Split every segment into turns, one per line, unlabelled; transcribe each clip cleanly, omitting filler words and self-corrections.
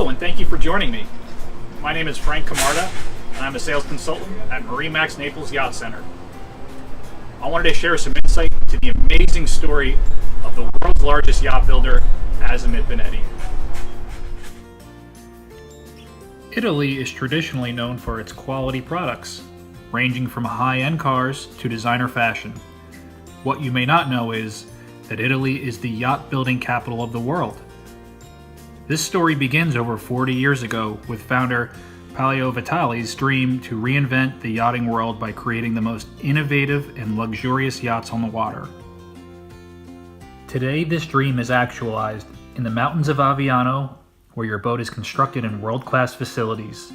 Hello, and thank you for joining me. My name is Frank Camarda, and I'm a sales consultant at MarineMax Naples Yacht Center. I wanted to share some insight into the amazing story of the world's largest yacht builder, Azimut Brand. Italy is traditionally known for its quality products, ranging from high-end cars to designer fashion. What you may not know is that Italy is the yacht building capital of the world. This story begins over 40 years ago with founder Paolo Vitale's dream to reinvent the yachting world by creating the most innovative and luxurious yachts on the water. Today, this dream is actualized in the mountains of Aviano, where your boat is constructed in world-class facilities,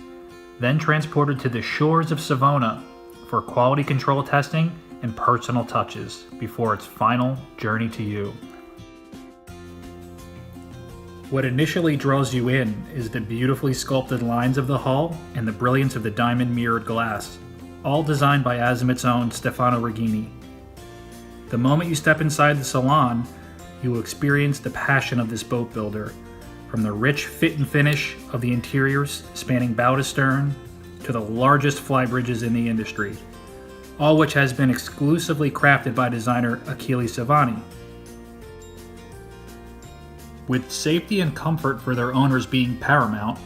then transported to the shores of Savona for quality control testing and personal touches before its final journey to you. What initially draws you in is the beautifully sculpted lines of the hull and the brilliance of the diamond mirrored glass, all designed by Azimut's own Stefano Regini. The moment you step inside the salon, you will experience the passion of this boat builder, from the rich fit and finish of the interiors spanning bow to stern to the largest fly bridges in the industry, all which has been exclusively crafted by designer Achille Savani. With safety and comfort for their owners being paramount,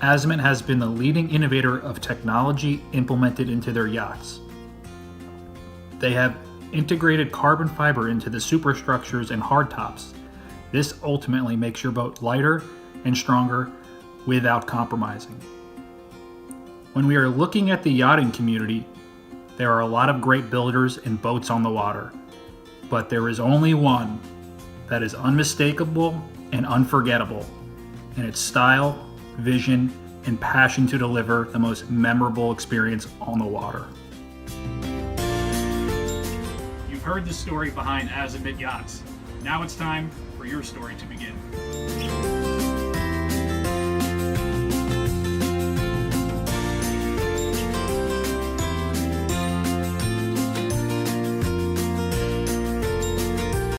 Azimut has been the leading innovator of technology implemented into their yachts. They have integrated carbon fiber into the superstructures and hardtops. This ultimately makes your boat lighter and stronger without compromising. When we are looking at the yachting community, there are a lot of great builders and boats on the water, but there is only one that is unmistakable and unforgettable in its style, vision, and passion to deliver the most memorable experience on the water. You've heard the story behind Azimut Yachts. Now it's time for your story to begin.